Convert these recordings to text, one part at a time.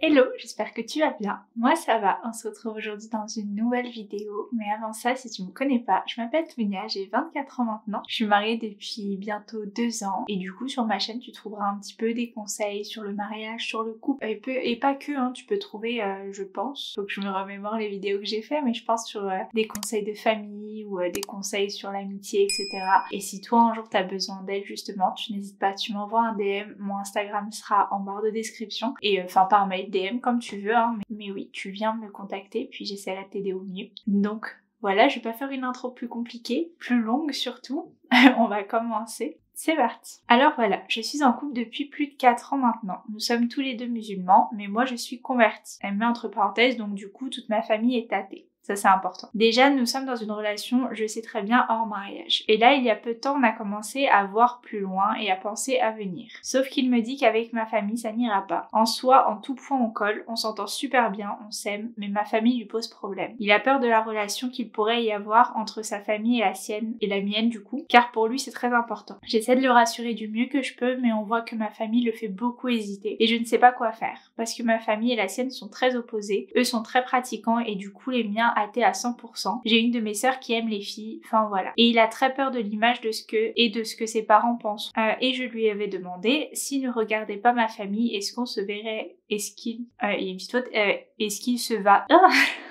Hello, j'espère que tu vas bien. Moi ça va, on se retrouve aujourd'hui dans une nouvelle vidéo. Mais avant ça, si tu me connais pas, je m'appelle Tounia, j'ai 24 ans maintenant. Je suis mariée depuis bientôt 2 ans. Et du coup sur ma chaîne tu trouveras un petit peu des conseils sur le mariage, sur le couple. Et pas que, hein, tu peux trouver, je pense, faut que je me remémore les vidéos que j'ai fait, mais je pense sur des conseils de famille ou des conseils sur l'amitié, etc. Et si toi un jour t'as besoin d'aide justement, tu n'hésites pas, tu m'envoies un DM, mon Instagram sera en barre de description. Et enfin par mail, DM comme tu veux, hein, mais oui, tu viens me contacter, puis j'essaierai de t'aider au mieux. Donc voilà, je vais pas faire une intro plus compliquée, plus longue surtout. On va commencer. C'est parti. Alors voilà, je suis en couple depuis plus de 4 ans maintenant. Nous sommes tous les deux musulmans, mais moi je suis convertie. Elle met entre parenthèses, donc du coup toute ma famille est athée. Ça c'est important. Déjà nous sommes dans une relation, je sais très bien, hors mariage. Et là il y a peu de temps on a commencé à voir plus loin et à penser à venir. Sauf qu'il me dit qu'avec ma famille ça n'ira pas. En soi, en tout point on colle, on s'entend super bien, on s'aime, mais ma famille lui pose problème. Il a peur de la relation qu'il pourrait y avoir entre sa famille et la sienne, et la mienne du coup, car pour lui c'est très important. J'essaie de le rassurer du mieux que je peux, mais on voit que ma famille le fait beaucoup hésiter. Et je ne sais pas quoi faire, parce que ma famille et la sienne sont très opposées, eux sont très pratiquants et du coup les miens athée à 100%. J'ai une de mes sœurs qui aime les filles, enfin voilà. Et il a très peur de l'image de ce que ses parents pensent. Et je lui avais demandé s'il ne regardait pas ma famille, est-ce qu'on se verrait, est-ce qu'il y a une petite faute, est-ce qu'il se va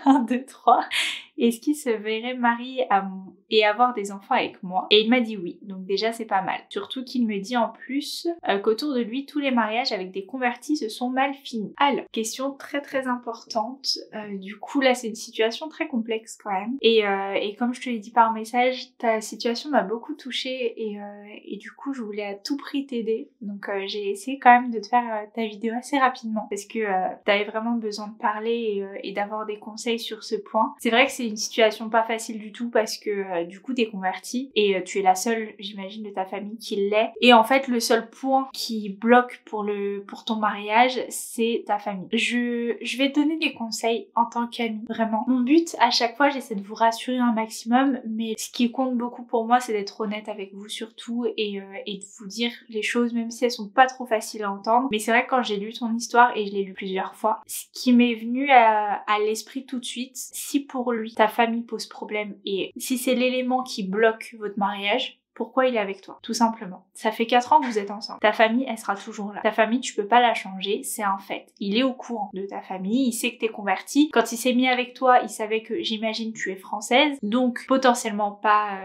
1, 2, 3 est-ce qu'il se verrait marier et avoir des enfants avec moi? Et il m'a dit oui, donc déjà c'est pas mal. Surtout qu'il me dit en plus qu'autour de lui, tous les mariages avec des convertis se sont mal finis. Alors, question très importante. Du coup là c'est une situation très complexe quand même. Et comme je te l'ai dit par message, ta situation m'a beaucoup touchée et du coup je voulais à tout prix t'aider. Donc j'ai essayé quand même de te faire ta vidéo assez rapidement parce que t'avais vraiment besoin de parler et d'avoir des conseils sur ce point. C'est vrai que c'est une situation pas facile du tout parce que du coup t'es convertie et tu es la seule, j'imagine, de ta famille qui l'est. Et en fait le seul point qui bloque pour ton mariage, c'est ta famille. Je vais te donner des conseils en tant qu'amie, vraiment. Mon but à chaque fois, j'essaie de vous rassurer un maximum, mais ce qui compte beaucoup pour moi, c'est d'être honnête avec vous surtout et de vous dire les choses, même si elles sont pas trop faciles à entendre. Mais c'est vrai que quand j'ai lu ton histoire, et je l'ai lu plusieurs fois, ce qui m'est venu à l'esprit tout de suite, si pour lui ta famille pose problème et si c'est l'élément qui bloque votre mariage, pourquoi il est avec toi? Tout simplement. Ça fait 4 ans que vous êtes ensemble. Ta famille, elle sera toujours là. Ta famille, tu peux pas la changer, c'est un fait. Il est au courant de ta famille, il sait que t'es convertie. Quand il s'est mis avec toi, il savait que, j'imagine, tu es française, donc potentiellement pas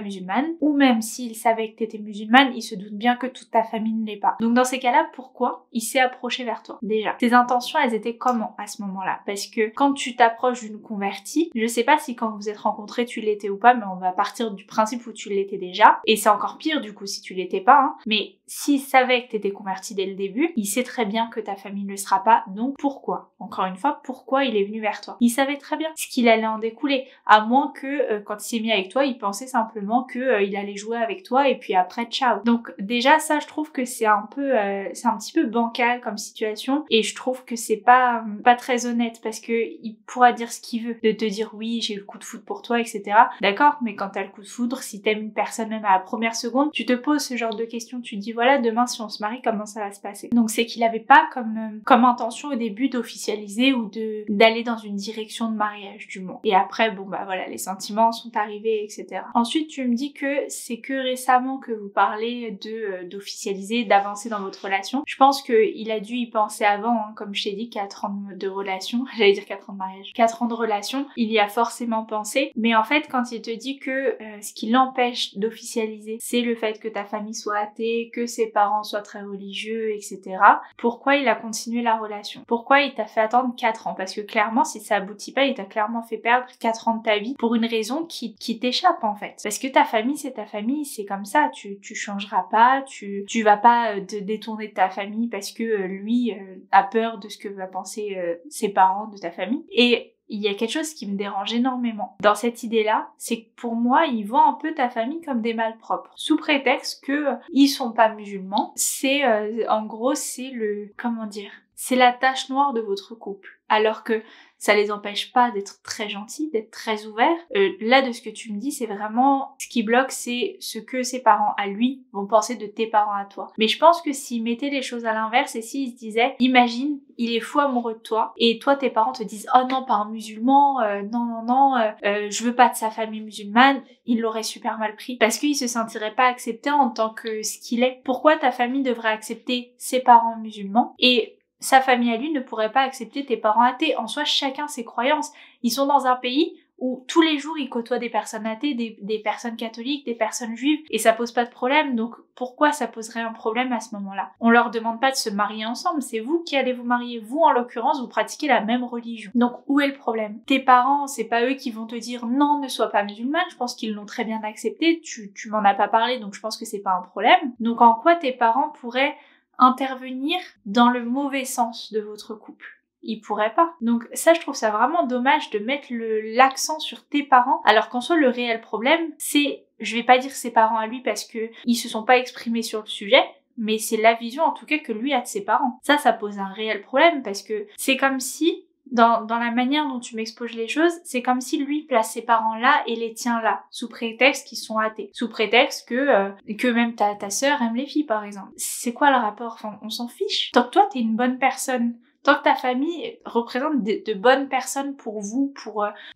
musulmane. Ou même s'il savait que t'étais musulmane, il se doute bien que toute ta famille ne l'est pas. Donc dans ces cas-là, pourquoi il s'est approché vers toi? Déjà, tes intentions, elles étaient comment à ce moment-là? Parce que quand tu t'approches d'une convertie, je sais pas si quand vous êtes rencontrés tu l'étais ou pas, mais on va partir du principe où tu l'étais déjà. Et c'est encore pire du coup si tu l'étais pas, hein. Mais s'il savait que t'étais convertie dès le début, il sait très bien que ta famille ne le sera pas, donc pourquoi? Encore une fois, pourquoi il est venu vers toi? Il savait très bien ce qu'il allait en découler, à moins que quand il s'est mis avec toi, il pensait simplement que il allait jouer avec toi et puis après ciao. Donc déjà ça, je trouve que c'est un petit peu bancal comme situation et je trouve que c'est pas très honnête parce que il pourra dire ce qu'il veut, de te dire oui j'ai eu le coup de foudre pour toi, etc. D'accord, mais quand t'as le coup de foudre, si t'aimes une personne même à la première seconde, tu te poses ce genre de questions, tu te dis voilà, demain si on se marie, comment ça va se passer? Donc c'est qu'il avait pas comme intention au début d'officialiser ou d'aller dans une direction de mariage du moins. Et après bon bah voilà, les sentiments sont arrivés, etc. Ensuite tu me dis que c'est que récemment que vous parlez d'officialiser, d'avancer dans votre relation. Je pense qu'il a dû y penser avant, hein, comme je t'ai dit, 4 ans de relation, j'allais dire 4 ans de mariage, 4 ans de relation, il y a forcément pensé, mais en fait quand il te dit que ce qui l'empêche d'officialiser, c'est le fait que ta famille soit athée, que ses parents soient très religieux, etc. Pourquoi il a continué la relation? Pourquoi il t'a fait attendre 4 ans? Parce que clairement, si ça aboutit pas, il t'a clairement fait perdre 4 ans de ta vie pour une raison qui t'échappe en fait. Parce que ta famille, c'est comme ça, tu changeras pas, tu vas pas te détourner de ta famille parce que lui a peur de ce que va penser ses parents de ta famille. Et il y a quelque chose qui me dérange énormément dans cette idée-là, c'est que pour moi, ils voient un peu ta famille comme des malpropres, sous prétexte que ils sont pas musulmans. C'est en gros, c'est le, comment dire, c'est la tache noire de votre couple. Alors que ça les empêche pas d'être très gentils, d'être très ouverts. Là, de ce que tu me dis, c'est vraiment ce qui bloque, c'est ce que ses parents à lui vont penser de tes parents à toi. Mais je pense que s'ils mettaient les choses à l'inverse et s'ils se disaient, imagine, il est fou amoureux de toi et toi, tes parents te disent, oh non, pas un musulman, non, je veux pas de sa famille musulmane, il l'aurait super mal pris parce qu'il se sentirait pas accepté en tant que ce qu'il est. Pourquoi ta famille devrait accepter ses parents musulmans et sa famille à lui ne pourrait pas accepter tes parents athées? En soi, chacun ses croyances. Ils sont dans un pays où tous les jours ils côtoient des personnes athées, des personnes catholiques, des personnes juives, et ça pose pas de problème. Donc pourquoi ça poserait un problème à ce moment-là? On leur demande pas de se marier ensemble, c'est vous qui allez vous marier. Vous, en l'occurrence, vous pratiquez la même religion. Donc où est le problème? Tes parents, c'est pas eux qui vont te dire non, ne sois pas musulmane. Je pense qu'ils l'ont très bien accepté. Tu m'en as pas parlé, donc je pense que c'est pas un problème. Donc en quoi tes parents pourraient intervenir dans le mauvais sens de votre couple? Ils pourraient pas. Donc ça, je trouve ça vraiment dommage de mettre l'accent sur tes parents, alors qu'en soi, le réel problème, c'est, je vais pas dire ses parents à lui parce que ils se sont pas exprimés sur le sujet, mais c'est la vision en tout cas que lui a de ses parents. Ça pose un réel problème parce que c'est comme si dans la manière dont tu m'exposes les choses, c'est comme si lui place ses parents là et les tiens là, sous prétexte qu'ils sont athées, sous prétexte que même ta sœur aime les filles par exemple. C'est quoi le rapport? Enfin, on s'en fiche. Tant que toi t'es une bonne personne, tant que ta famille représente de bonnes personnes pour vous,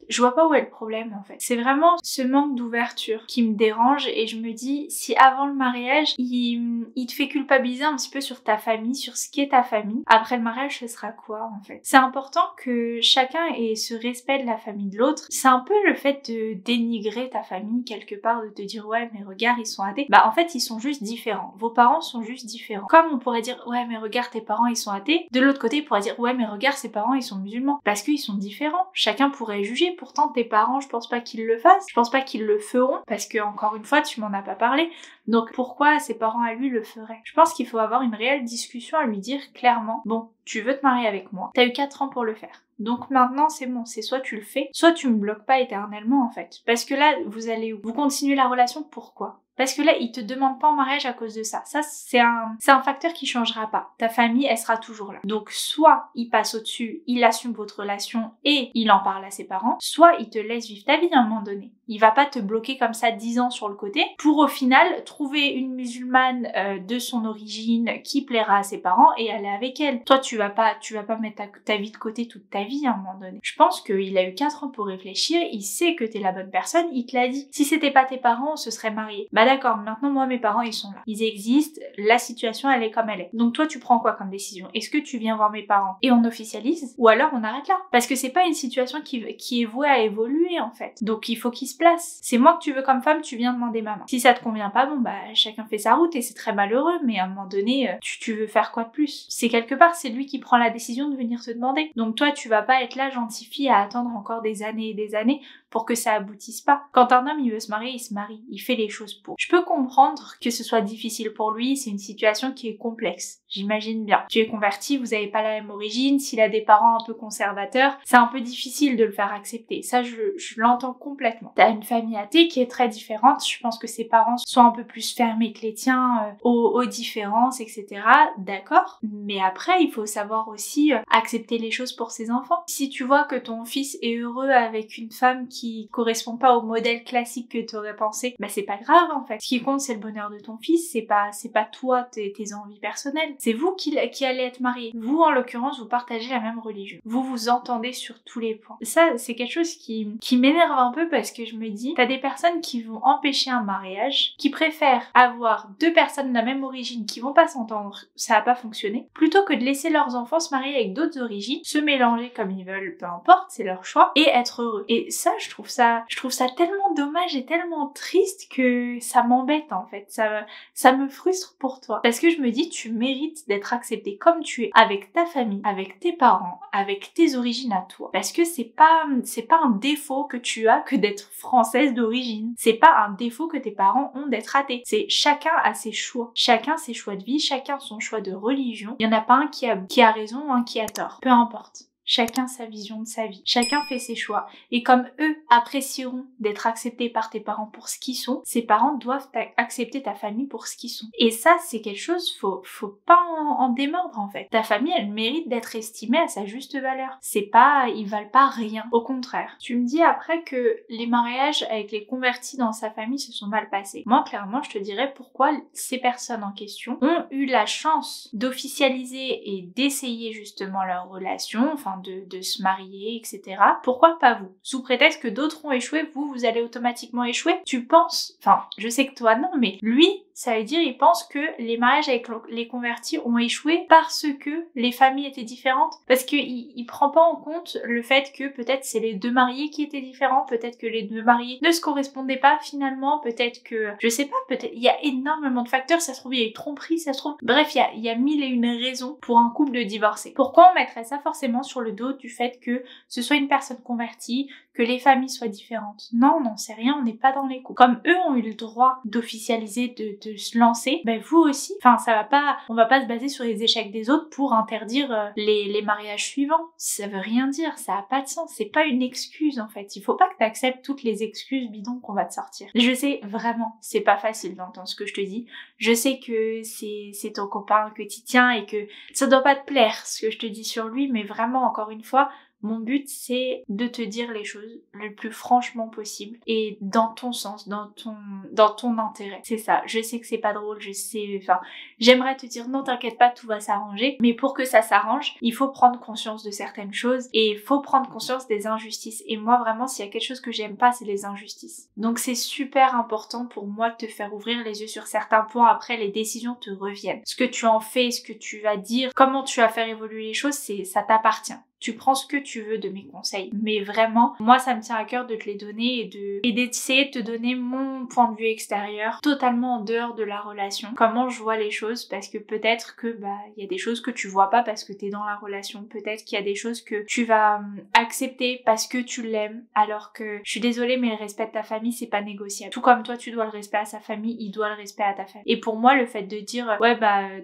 je vois pas où est le problème en fait. C'est vraiment ce manque d'ouverture qui me dérange et je me dis, si avant le mariage, il te fait culpabiliser un petit peu sur ta famille, sur ce qu'est ta famille, après le mariage, ce sera quoi en fait? C'est important que chacun ait ce respect de la famille de l'autre. C'est un peu le fait de dénigrer ta famille quelque part, de te dire ouais mais regarde ils sont athées. Bah en fait ils sont juste différents. Vos parents sont juste différents. Comme on pourrait dire ouais mais regarde tes parents ils sont athées, de l'autre côté on pourrait dire ouais mais regarde ses parents ils sont musulmans, parce qu'ils sont différents. Chacun pourrait juger. Pourtant tes parents je pense pas qu'ils le fassent, je pense pas qu'ils le feront parce que encore une fois tu m'en as pas parlé, donc pourquoi ses parents à lui le feraient? Je pense qu'il faut avoir une réelle discussion à lui dire clairement, bon tu veux te marier avec moi, t'as eu 4 ans pour le faire, donc maintenant c'est bon, c'est soit tu le fais, soit tu me bloques pas éternellement en fait, parce que là vous continuez la relation, pourquoi? Parce que là, il te demande pas en mariage à cause de ça. Ça, c'est un facteur qui changera pas. Ta famille, elle sera toujours là. Donc, soit il passe au-dessus, il assume votre relation et il en parle à ses parents, soit il te laisse vivre ta vie à un moment donné. Il va pas te bloquer comme ça 10 ans sur le côté pour au final trouver une musulmane de son origine qui plaira à ses parents et aller avec elle. Toi, tu vas pas mettre ta vie de côté toute ta vie à un moment donné. Je pense qu'il a eu 4 ans pour réfléchir, il sait que t'es la bonne personne, il te l'a dit. Si c'était pas tes parents, on se serait mariés. Bah d'accord, maintenant moi mes parents ils sont là. Ils existent, la situation elle est comme elle est. Donc toi tu prends quoi comme décision? Est-ce que tu viens voir mes parents et on officialise? Ou alors on arrête là? Parce que c'est pas une situation qui est vouée à évoluer en fait. Donc il faut qu'il se place. C'est moi que tu veux comme femme, tu viens demander ma main. Si ça te convient pas, bon bah chacun fait sa route et c'est très malheureux, mais à un moment donné, tu veux faire quoi de plus? C'est quelque part, c'est lui qui prend la décision de venir te demander. Donc toi tu vas pas être là gentille fille à attendre encore des années et des années pour que ça aboutisse pas. Quand un homme il veut se marier, il se marie, il fait les choses pour. Je peux comprendre que ce soit difficile pour lui, c'est une situation qui est complexe, j'imagine bien. Tu es converti, vous avez pas la même origine, s'il a des parents un peu conservateurs, c'est un peu difficile de le faire accepter. Ça, je l'entends complètement. T'as une famille athée qui est très différente, je pense que ses parents sont un peu plus fermés que les tiens aux différences, etc. D'accord, mais après, il faut savoir aussi accepter les choses pour ses enfants. Si tu vois que ton fils est heureux avec une femme qui correspond pas au modèle classique que t'aurais pensé, bah c'est pas grave en fait. Ce qui compte c'est le bonheur de ton fils, c'est pas toi, tes envies personnelles. C'est vous qui allez être mariés. Vous en l'occurrence, vous partagez la même religion. Vous vous entendez sur tous les points. Ça, c'est quelque chose qui m'énerve un peu parce que je me dis, t'as des personnes qui vont empêcher un mariage, qui préfèrent avoir 2 personnes de la même origine qui vont pas s'entendre, ça va pas fonctionner, plutôt que de laisser leurs enfants se marier avec d'autres origines, se mélanger comme ils veulent, peu importe, c'est leur choix, et être heureux. Et ça, je trouve ça tellement dommage et tellement triste que ça m'embête en fait. Ça me frustre pour toi. Parce que je me dis, tu mérites d'être accepté comme tu es, avec ta famille, avec tes parents, avec tes origines à toi. Parce que c'est pas un défaut que tu as que d'être française d'origine. C'est pas un défaut que tes parents ont d'être athées. C'est chacun a ses choix. Chacun ses choix de vie, chacun son choix de religion. Il y en a pas un qui a raison, un qui a tort. Peu importe. Chacun sa vision de sa vie. Chacun fait ses choix. Et comme eux apprécieront d'être acceptés par tes parents pour ce qu'ils sont, ces parents doivent accepter ta famille pour ce qu'ils sont. Et ça, c'est quelque chose, faut pas en démordre en fait. Ta famille, elle mérite d'être estimée à sa juste valeur. C'est pas, ils valent pas rien. Au contraire. Tu me dis après que les mariages avec les convertis dans sa famille se sont mal passés. Moi, clairement, je te dirais pourquoi ces personnes en question ont eu la chance d'officialiser et d'essayer justement leur relation, enfin de se marier, etc. Pourquoi pas vous? Sous prétexte que d'autres ont échoué, vous allez automatiquement échouer? Tu penses, enfin, je sais que toi non, mais lui, ça veut dire il pense que les mariages avec les convertis ont échoué parce que les familles étaient différentes, parce qu'il prend pas en compte le fait que peut-être c'est les deux mariés qui étaient différents, peut-être que les deux mariés ne se correspondaient pas finalement, peut-être que, je sais pas, peut-être, il y a énormément de facteurs, ça se trouve il y a eu tromperie, ça se trouve, bref, il y a mille et une raisons pour un couple de divorcer. Pourquoi on mettrait ça forcément sur le dos du fait que ce soit une personne convertie, que les familles soient différentes? Non, on n'en sait rien, on n'est pas dans les coups. Comme eux ont eu le droit d'officialiser, de se lancer, ben vous aussi. Enfin, on va pas se baser sur les échecs des autres pour interdire les mariages suivants. Ça veut rien dire, ça a pas de sens, c'est pas une excuse en fait. Il faut pas que tu acceptes toutes les excuses bidons qu'on va te sortir. Je sais vraiment, c'est pas facile d'entendre ce que je te dis. Je sais que c'est ton copain, que t'y tiens et que ça doit pas te plaire ce que je te dis sur lui, mais vraiment, encore une fois, mon but, c'est de te dire les choses le plus franchement possible et dans ton sens, dans ton intérêt. C'est ça. Je sais que c'est pas drôle, je sais, enfin, j'aimerais te dire non, t'inquiète pas, tout va s'arranger. Mais pour que ça s'arrange, il faut prendre conscience de certaines choses et il faut prendre conscience des injustices. Et moi, vraiment, s'il y a quelque chose que j'aime pas, c'est les injustices. Donc c'est super important pour moi de te faire ouvrir les yeux sur certains points. Après, les décisions te reviennent. Ce que tu en fais, ce que tu vas dire, comment tu vas faire évoluer les choses, ça t'appartient. Tu prends ce que tu veux de mes conseils. Mais vraiment, moi, ça me tient à cœur de te les donner et d'essayer de te donner mon point de vue extérieur, totalement en dehors de la relation. Comment je vois les choses, parce que peut-être que, il y a des choses que tu vois pas parce que t'es dans la relation. Peut-être qu'il y a des choses que tu vas accepter parce que tu l'aimes, alors que, je suis désolée, mais le respect de ta famille, c'est pas négociable. Tout comme toi, tu dois le respect à sa famille, il doit le respect à ta famille. Et pour moi, le fait de dire,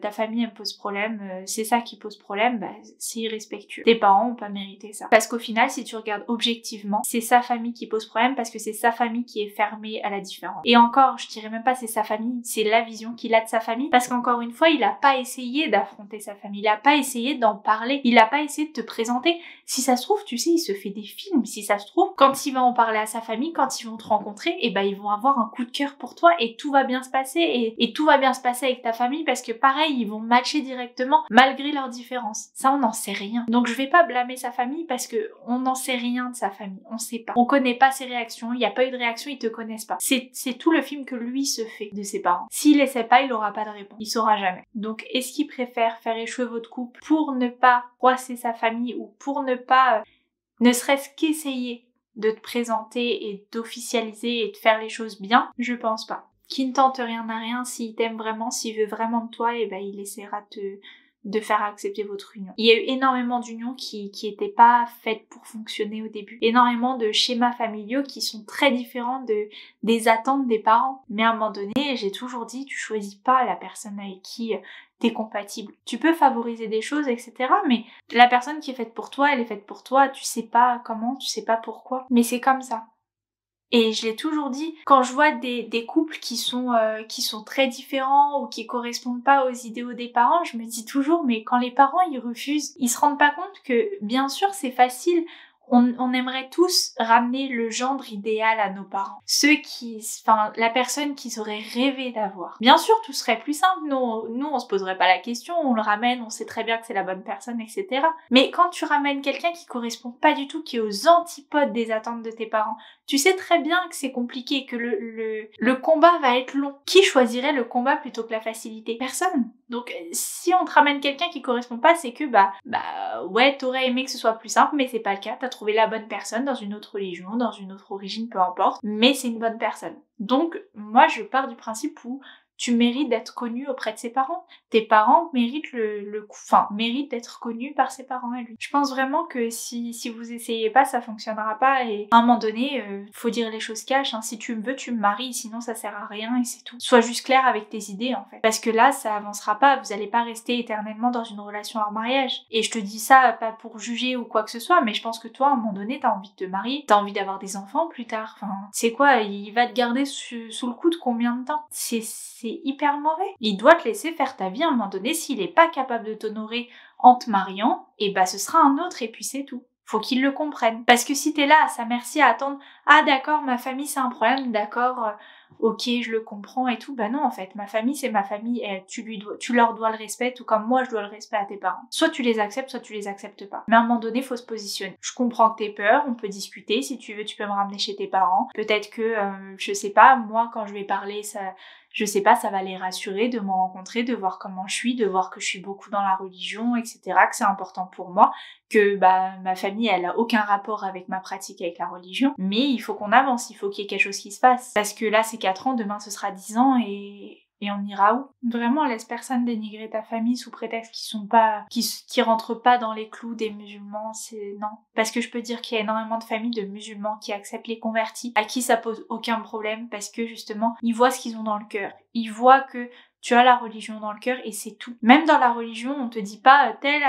ta famille, elle me pose problème, c'est ça qui pose problème, c'est irrespectueux. Tes parents pas mérité ça. Parce qu'au final, si tu regardes objectivement, c'est sa famille qui pose problème parce que c'est sa famille qui est fermée à la différence. Et encore, je dirais même pas c'est sa famille, c'est la vision qu'il a de sa famille parce qu'encore une fois, il a pas essayé d'affronter sa famille, il a pas essayé d'en parler, il a pas essayé de te présenter. Si ça se trouve, tu sais, il se fait des films. Si ça se trouve, quand il va en parler à sa famille, quand ils vont te rencontrer, ils vont avoir un coup de cœur pour toi et tout va bien se passer et tout va bien se passer avec ta famille parce que pareil, ils vont matcher directement malgré leurs différences. Ça, on n'en sait rien. Donc je vais pas blâmer sa famille parce que on n'en sait rien de sa famille, on sait pas. On connaît pas ses réactions, il y a pas eu de réaction, ils te connaissent pas. C'est tout le film que lui se fait de ses parents. S'il essaie pas, il aura pas de réponse. Il saura jamais. Donc est-ce qu'il préfère faire échouer votre couple pour ne pas froisser sa famille ou pour ne pas ne serait-ce qu'essayer de te présenter et d'officialiser et de faire les choses bien? Je pense pas. Qui ne tente rien n'a rien, s'il t'aime vraiment, s'il veut vraiment de toi, il essaiera de faire accepter votre union. Il y a eu énormément d'unions qui étaient pas faites pour fonctionner au début. Énormément de schémas familiaux qui sont très différents des attentes des parents. Mais à un moment donné, j'ai toujours dit, tu choisis pas la personne avec qui t'es compatible. Tu peux favoriser des choses, etc. Mais la personne qui est faite pour toi, elle est faite pour toi. Tu sais pas comment, tu sais pas pourquoi. Mais c'est comme ça. Et je l'ai toujours dit, quand je vois des couples qui sont très différents ou qui correspondent pas aux idéaux des parents, je me dis toujours, mais quand les parents ils refusent, ils se rendent pas compte que bien sûr c'est facile. On aimerait tous ramener le gendre idéal à nos parents. La personne qu'ils auraient rêvé d'avoir. Bien sûr, tout serait plus simple. Nous, on se poserait pas la question. On le ramène, on sait très bien que c'est la bonne personne, etc. Mais quand tu ramènes quelqu'un qui correspond pas du tout, qui est aux antipodes des attentes de tes parents, tu sais très bien que c'est compliqué, que le combat va être long. Qui choisirait le combat plutôt que la facilité? Personne. Donc, si on te ramène quelqu'un qui correspond pas, c'est que, ouais, t'aurais aimé que ce soit plus simple, mais c'est pas le cas. T'as trouvé la bonne personne dans une autre religion, dans une autre origine, peu importe. Mais c'est une bonne personne. Donc, moi, je pars du principe où tu mérites d'être connu auprès de ses parents. Tes parents méritent méritent d'être connus par ses parents à lui. Je pense vraiment que si vous essayez pas, ça fonctionnera pas et à un moment donné, faut dire les choses cash, hein. Si tu me veux, tu me maries, sinon ça sert à rien et c'est tout. Sois juste clair avec tes idées en fait. Parce que là, ça avancera pas, vous allez pas rester éternellement dans une relation hors mariage. Et je te dis ça pas pour juger ou quoi que ce soit, mais je pense que toi, à un moment donné, t'as envie de te marier, t'as envie d'avoir des enfants plus tard. Enfin, c'est quoi, il va te garder sous le coude combien de temps? C'est hyper mauvais. Il doit te laisser faire ta vie à un moment donné. S'il est pas capable de t'honorer en te mariant, et bah ce sera un autre et puis c'est tout. Faut qu'il le comprenne. Parce que si t'es là à sa merci à attendre, ah d'accord, ma famille c'est un problème, d'accord, ok, je le comprends et tout, bah non en fait, ma famille c'est ma famille et tu leur dois le respect, tout comme moi je dois le respect à tes parents. Soit tu les acceptes, soit tu les acceptes pas. Mais à un moment donné, faut se positionner. Je comprends que t'aies peur, on peut discuter, si tu veux tu peux me ramener chez tes parents. Peut-être que, je sais pas, moi quand je vais parler, je sais pas, ça va les rassurer de me rencontrer, de voir comment je suis, de voir que je suis beaucoup dans la religion, etc., que c'est important pour moi, que ma famille elle a aucun rapport avec ma pratique avec la religion, mais il faut qu'on avance, il faut qu'il y ait quelque chose qui se passe, parce que là c'est 4 ans, demain ce sera 10 ans et on ira où? Vraiment, laisse personne dénigrer ta famille sous prétexte qui rentrent pas dans les clous des musulmans, c'est non. Parce que je peux dire qu'il y a énormément de familles de musulmans qui acceptent les convertis, à qui ça pose aucun problème, parce que justement, ils voient ce qu'ils ont dans le cœur. Ils voient que tu as la religion dans le cœur et c'est tout. Même dans la religion, on te dit pas telle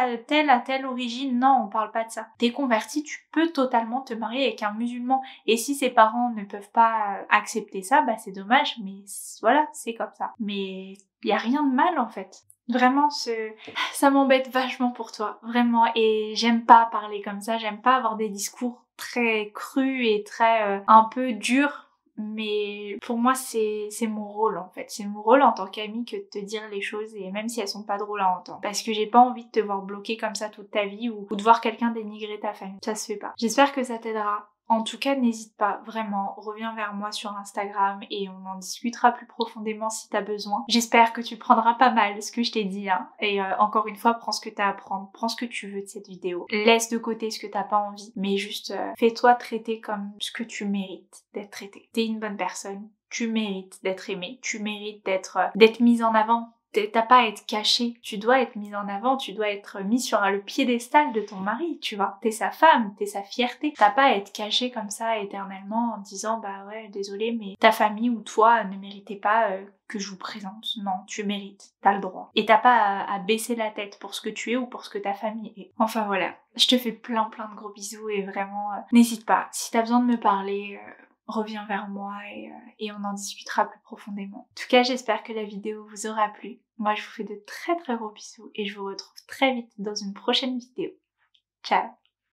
a telle origine, non, on parle pas de ça. T'es converti, tu peux totalement te marier avec un musulman. Et si ses parents ne peuvent pas accepter ça, bah c'est dommage, mais voilà, c'est comme ça. Mais y a rien de mal en fait. Vraiment, ça m'embête vachement pour toi, vraiment. Et j'aime pas parler comme ça, j'aime pas avoir des discours très crus et très un peu durs. Mais pour moi, c'est mon rôle en fait. C'est mon rôle en tant qu'amie que de te dire les choses et même si elles sont pas drôles à entendre. Parce que j'ai pas envie de te voir bloquer comme ça toute ta vie ou de voir quelqu'un dénigrer ta famille. Ça se fait pas. J'espère que ça t'aidera. En tout cas, n'hésite pas, vraiment, reviens vers moi sur Instagram et on en discutera plus profondément si t'as besoin. J'espère que tu prendras pas mal ce que je t'ai dit, hein. Et encore une fois, prends ce que t'as à prendre, prends ce que tu veux de cette vidéo. Laisse de côté ce que t'as pas envie, mais juste fais-toi traiter comme ce que tu mérites d'être traité. T'es une bonne personne, tu mérites d'être aimée, tu mérites d'être mise en avant. T'as pas à être caché, tu dois être mise en avant, tu dois être mis sur le piédestal de ton mari, tu vois. T'es sa femme, t'es sa fierté. T'as pas à être caché comme ça éternellement en disant bah ouais, désolé, mais ta famille ou toi ne méritait pas que je vous présente. Non, tu mérites, t'as le droit. Et t'as pas à baisser la tête pour ce que tu es ou pour ce que ta famille est. Enfin voilà, je te fais plein de gros bisous et vraiment, n'hésite pas. Si t'as besoin de me parler, reviens vers moi et on en discutera plus profondément. En tout cas, j'espère que la vidéo vous aura plu. Moi, je vous fais de très gros bisous et je vous retrouve très vite dans une prochaine vidéo. Ciao!